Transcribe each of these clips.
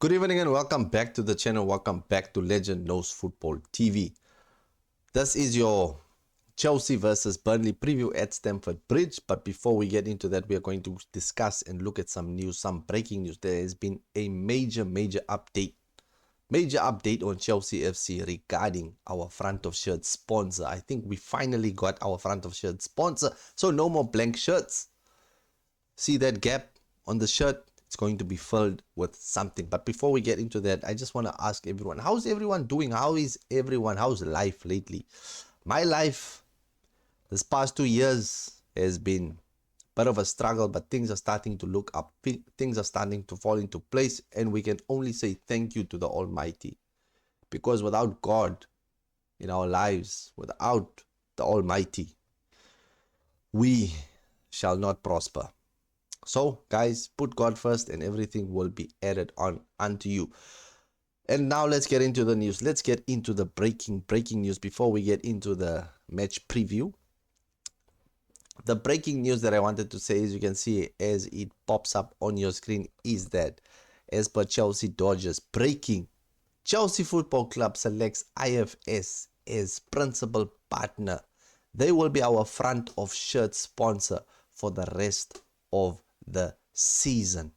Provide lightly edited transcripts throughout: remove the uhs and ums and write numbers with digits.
Good evening and welcome back to the channel. Welcome back to Legend Knows Football TV. This is your Chelsea versus Burnley preview at Stamford Bridge. But before we get into that, we are going to discuss and look at some news, some breaking news. There has been a major update on Chelsea FC regarding our front of shirt sponsor. I think we finally got our front of shirt sponsor, so no more blank shirts. See that gap on the shirt? It's going to be filled with something. But before we get into that, I just want to ask everyone, how's everyone doing? How's life lately? My life this past 2 years has been a bit of a struggle, but things are starting to look up. Things are starting to fall into place, and we can only say thank you to the Almighty, because without God in our lives, without the Almighty, we shall not prosper. So guys, put God first and everything will be added on unto you. And now let's get into the news. Let's get into the breaking news before we get into the match preview. The breaking news that I wanted to say, as you can see as it pops up on your screen, is that as per Chelsea Dodgers, breaking, Chelsea Football Club selects IFS as principal partner. They will be our front of shirt sponsor for the rest of the season.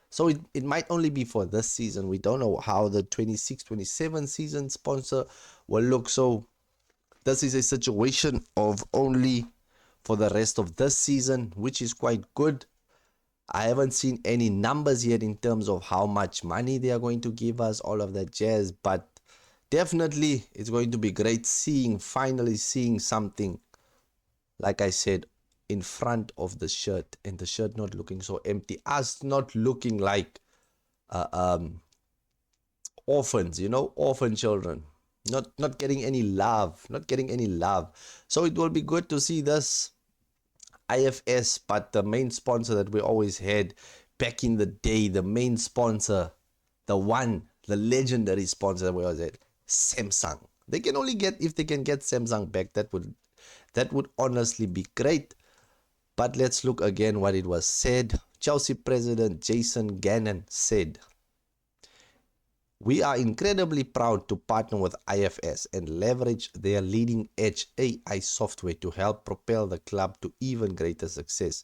So it might only be for this season. We don't know how the 26-27 season sponsor will look. So this is a situation of only for the rest of this season, which is quite good. I haven't seen any numbers yet in terms of how much money they are going to give us, all of that jazz, but definitely it's going to be great finally seeing something, like I said, in front of the shirt, and the shirt not looking so empty, us not looking like orphans, orphan children, not getting any love, So it will be good to see this IFS, but the main sponsor that we always had back in the day, the main sponsor, the legendary sponsor that we always had, Samsung. They can only get, if they can get Samsung back, that would honestly be great. But let's look again what it was said. Chelsea president Jason Gannon said, "We are incredibly proud to partner with IFS and leverage their leading-edge AI software to help propel the club to even greater success.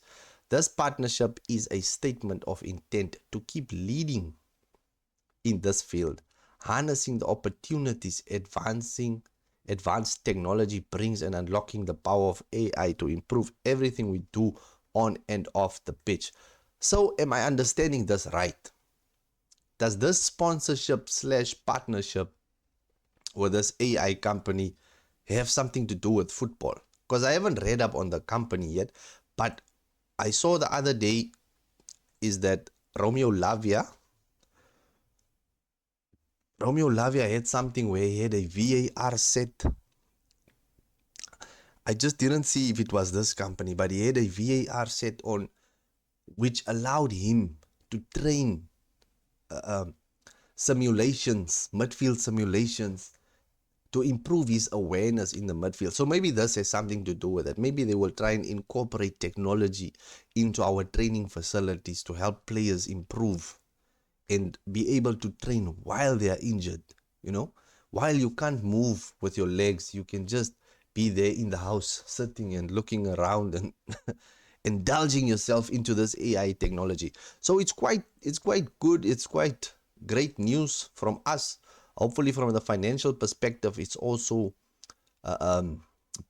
This partnership is a statement of intent to keep leading in this field, harnessing the opportunities advanced technology brings and unlocking the power of AI to improve everything we do on and off the pitch." So am I understanding this right? Does this sponsorship / partnership with this AI company have something to do with football? Because I haven't read up on the company yet, but I saw the other day is that Romeo Lavia had something where he had a VAR set. I just didn't see if it was this company, but he had a VAR set on, which allowed him to train midfield simulations, to improve his awareness in the midfield. So maybe this has something to do with it. Maybe they will try and incorporate technology into our training facilities to help players improve and be able to train while they are injured. While you can't move with your legs, you can just be there in the house, sitting and looking around and indulging yourself into this AI technology. So it's quite good. It's quite great news from us. Hopefully from the financial perspective, it's also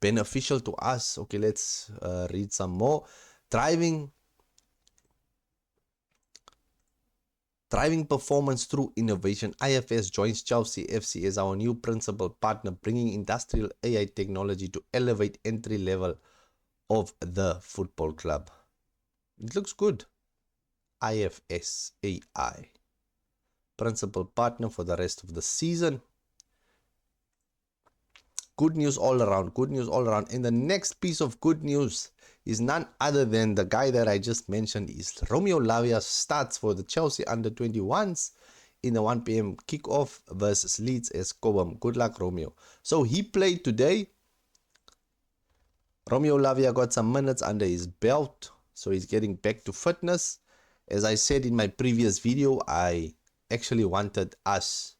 beneficial to us. Okay, let's read some more. Driving performance through innovation, IFS joins Chelsea FC as our new principal partner, bringing industrial AI technology to elevate entry level of the football club. It looks good. IFS AI, principal partner for the rest of the season. Good news all around. And the next piece of good news is none other than the guy that I just mentioned, is Romeo Lavia starts for the Chelsea under-21s in the 1 p.m. kickoff versus Leeds as Cobham. Good luck, Romeo. So he played today. Romeo Lavia got some minutes under his belt, so he's getting back to fitness. As I said in my previous video, I actually wanted us.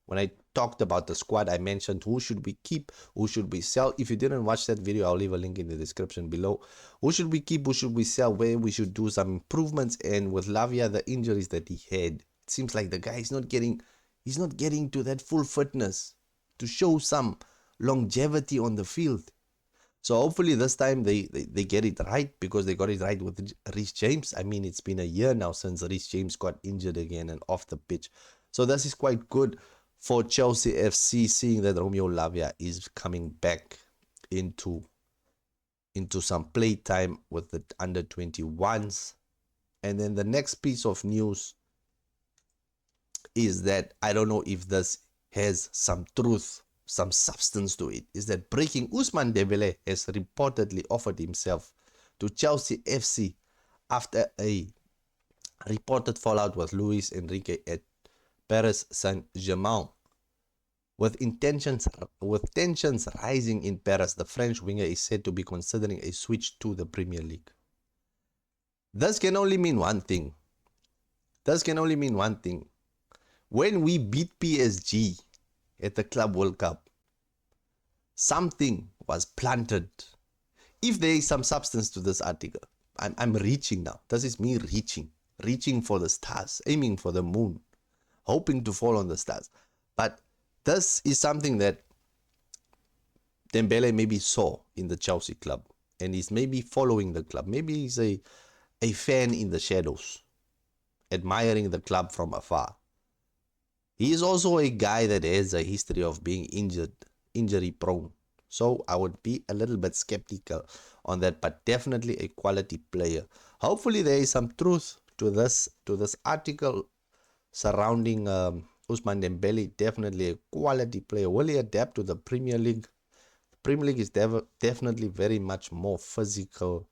When I talked about the squad, I mentioned who should we keep, who should we sell. If you didn't watch that video, I'll leave a link in the description below. Who should we keep, who should we sell, where we should do some improvements. And with Lavia, the injuries that he had, it seems like the guy is not getting to that full fitness to show some longevity on the field. So hopefully this time they get it right, because they got it right with Reece James. I mean, it's been a year now since Reece James got injured again and off the pitch. So this is quite good for Chelsea FC, seeing that Romeo Lavia is coming back into some play time with the under 21s. And then the next piece of news is that, I don't know if this has some truth, some substance to it, is that breaking Ousmane Dembele has reportedly offered himself to Chelsea FC after a reported fallout with Luis Enrique at Paris Saint-Germain. With tensions rising in Paris, the French winger is said to be considering a switch to the Premier League. This can only mean one thing. When we beat PSG at the Club World Cup, something was planted. If there is some substance to this article, I'm reaching now. This is me reaching for the stars, aiming for the moon, hoping to fall on the stars. But this is something that Dembele maybe saw in the Chelsea club, and he's maybe following the club. Maybe he's a fan in the shadows, admiring the club from afar. He is also a guy that has a history of being injury prone. So I would be a little bit skeptical on that, but definitely a quality player. Hopefully there is some truth to this article surrounding Ousmane Dembele. Definitely a quality player. Will he adapt to the Premier League? The Premier League is definitely very much more physical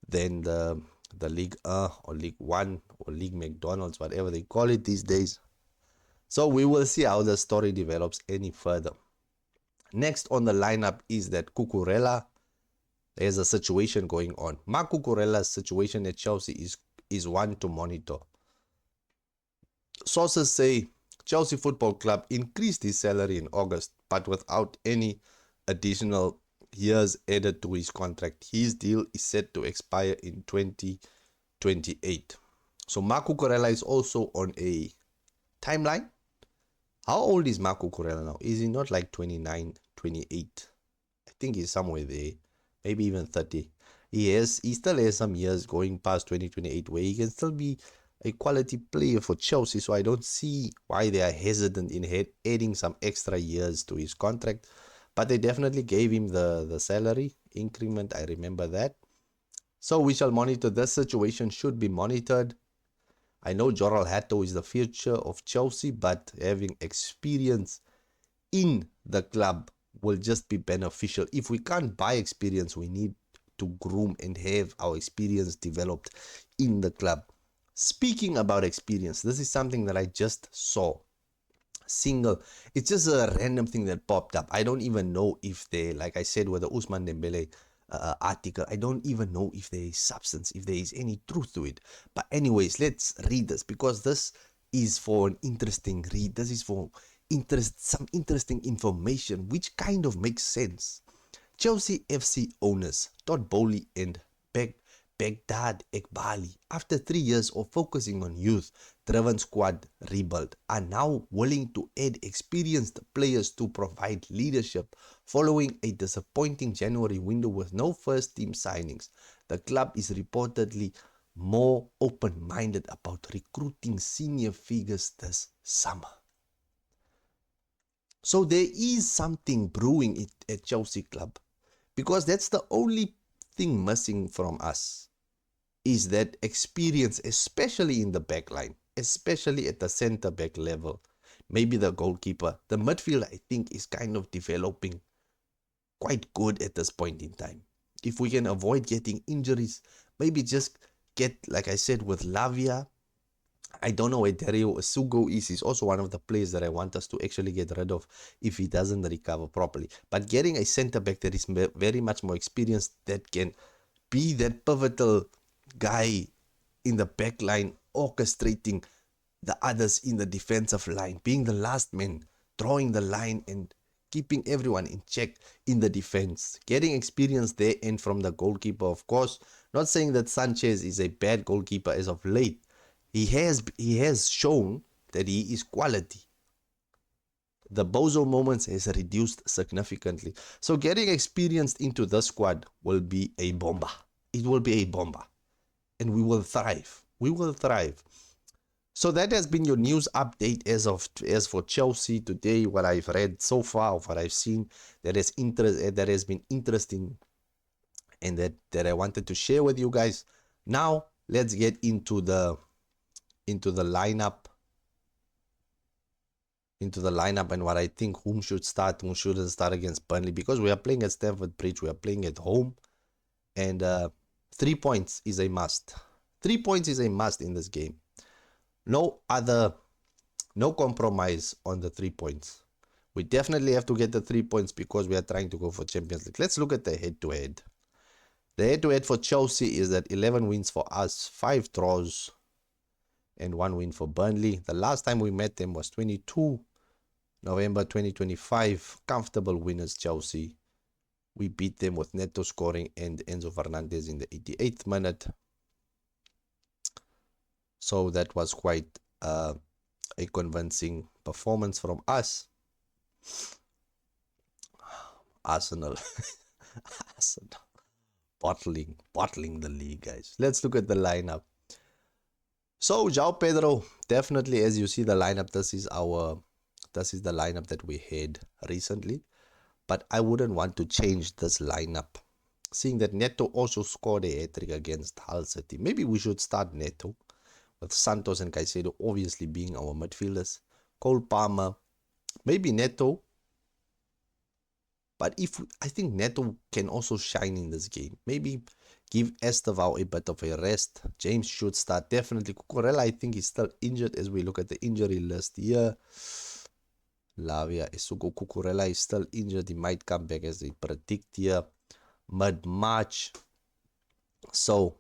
than the League or League One or League McDonald's, whatever they call it these days. So we will see how the story develops any further. Next on the lineup is that Cucurella. There's a situation going on. Marc Cucurella's situation at Chelsea is one to monitor. Sources say Chelsea Football Club increased his salary in August, but without any additional years added to his contract. His deal is set to expire in 2028. So Marc Cucurella is also on a timeline. How old is Marc Cucurella now? Is he not like 29, 28? I think he's somewhere there. Maybe even 30. He still has some years going past 2028 where he can still be a quality player for Chelsea. So I don't see why they are hesitant in adding some extra years to his contract. But they definitely gave him the salary increment. I remember that. So we shall monitor. This situation should be monitored. I know Jorrel Hatto is the future of Chelsea, but having experience in the club will just be beneficial. If we can't buy experience, we need to groom and have our experience developed in the club. Speaking about experience, this is something that I just saw. It's just a random thing that popped up. I don't even know if they, like I said with the Ousmane Dembele article, I don't even know if there is substance, if there is any truth to it. But anyways, let's read this, because this is for an interesting read. This is for some interesting information which kind of makes sense. Chelsea FC owners Todd Bowley and Baghdad Ekbali, after 3 years of focusing on youth-driven squad rebuild, are now willing to add experienced players to provide leadership following a disappointing January window with no first-team signings. The club is reportedly more open-minded about recruiting senior figures this summer. So there is something brewing at Chelsea Club, because that's the only thing missing from us, is that experience, especially in the back line, especially at the centre back level. Maybe the goalkeeper. The midfield, I think, is kind of developing quite good at this point in time. If we can avoid getting injuries, maybe just get, like I said, with Lavia. I don't know where Dario Asugo is. He's also one of the players that I want us to actually get rid of if he doesn't recover properly. But getting a centre back that is very much more experienced, that can be that pivotal guy in the back line, orchestrating the others in the defensive line, being the last man, drawing the line and keeping everyone in check in the defense, getting experience there and from the goalkeeper, of course. Not saying that Sanchez is a bad goalkeeper as of late. He has shown that he is quality. The Bozo moments has reduced significantly. So getting experienced into the squad will be a bomba. It will be a bomba. And we will thrive. We will thrive. So that has been your news update as for Chelsea today. What I've read so far, what I've seen that has been interesting, and that I wanted to share with you guys. Now let's get into the lineup. And what I think whom should start, whom shouldn't start against Burnley, because we are playing at Stamford Bridge, we are playing at home, and 3 points is a must. 3 points is a must in this game. No compromise on the 3 points. We definitely have to get the 3 points because we are trying to go for Champions League. Let's look at the head-to-head. The head-to-head for Chelsea is that 11 wins for us, 5 draws, and 1 win for Burnley. The last time we met them was 22 November 2025. Comfortable winners, Chelsea. We beat them with Neto scoring and Enzo Fernandez in the 88th minute. So that was quite a convincing performance from us. Arsenal. Arsenal. Bottling the league, guys. Let's look at the lineup. So João Pedro, definitely, as you see the lineup, this is the lineup that we had recently. But I wouldn't want to change this lineup, seeing that Neto also scored a hat-trick against Hull City. Maybe we should start Neto, with Santos and Caicedo obviously being our midfielders. Cole Palmer, maybe Neto. But I think Neto can also shine in this game. Maybe give Estevao a bit of a rest. James should start, definitely. Cucurella, I think he's still injured as we look at the injury list here. Lavia Isugo Cucurella is still injured. He might come back as they predict here mid-March. So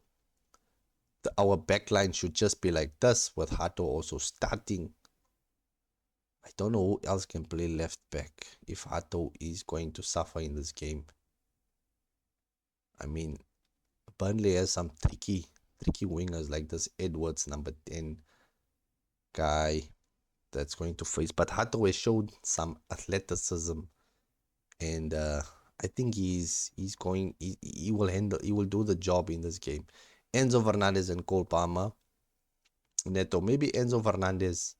our backline should just be like this, with Hato also starting. I don't know who else can play left back if Hato is going to suffer in this game. I mean, Burnley has some tricky wingers like this Edwards, number 10 guy that's going to face. But Hato has showed some athleticism, and I think he will do the job in this game. Enzo Fernandez and Cole Palmer. Neto, maybe Enzo Fernandez,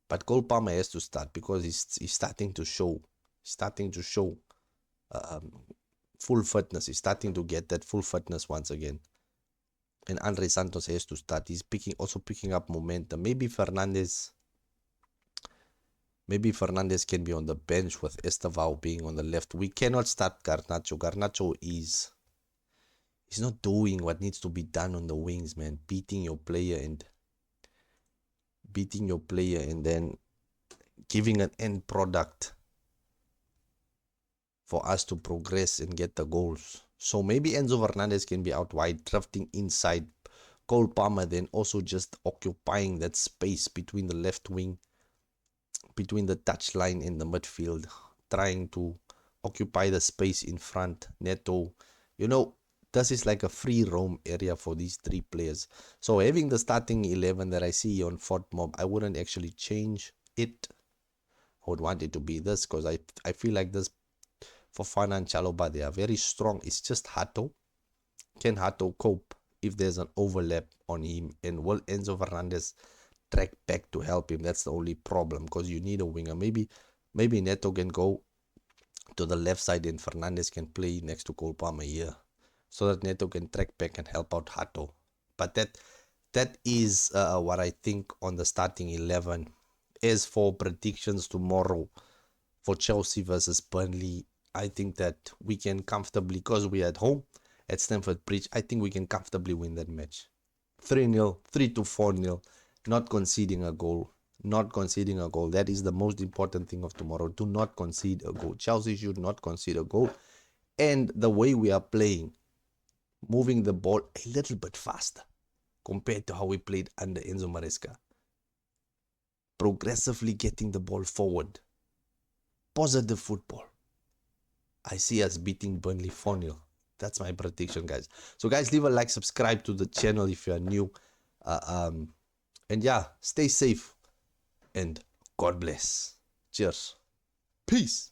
but Cole Palmer has to start because he's starting to show full fitness. He's starting to get that full fitness once again. And Andre Santos has to start. He's also picking up momentum. Maybe Fernandez can be on the bench with Estevao being on the left. We cannot start Garnacho. Garnacho is not doing what needs to be done on the wings, man. Beating your player and then giving an end product for us to progress and get the goals. So maybe Enzo Fernandez can be out wide, drifting inside. Cole Palmer then also just occupying that space between the left wing, between the touchline and the midfield, trying to occupy the space in front. Neto, this is like a free roam area for these 3 players. So having the starting 11 that I see on Fort Mob, I wouldn't actually change it. I would want it to be this because I feel like this Fofana and Chaloba, they are very strong. It's just Hato. Can Hato cope if there's an overlap on him? And will Enzo Fernandez track back to help him? That's the only problem, because you need a winger. Maybe Neto can go to the left side and Fernandez can play next to Cole Palmer here, so that Neto can track back and help out Hato. But that is what I think on the starting 11. As for predictions tomorrow for Chelsea versus Burnley, I think that we can comfortably, because we are at home at Stamford Bridge, I think we can comfortably win that match. 3-0, 3-4-0, not conceding a goal. That is the most important thing of tomorrow. Do not concede a goal. Chelsea should not concede a goal. And the way we are playing, moving the ball a little bit faster compared to how we played under Enzo Maresca. progressively getting the ball forward. Positive football. I see us beating Burnley 4-0. That's my prediction, guys. So, guys, leave a like, subscribe to the channel if you are new. And yeah, stay safe and God bless. Cheers. Peace.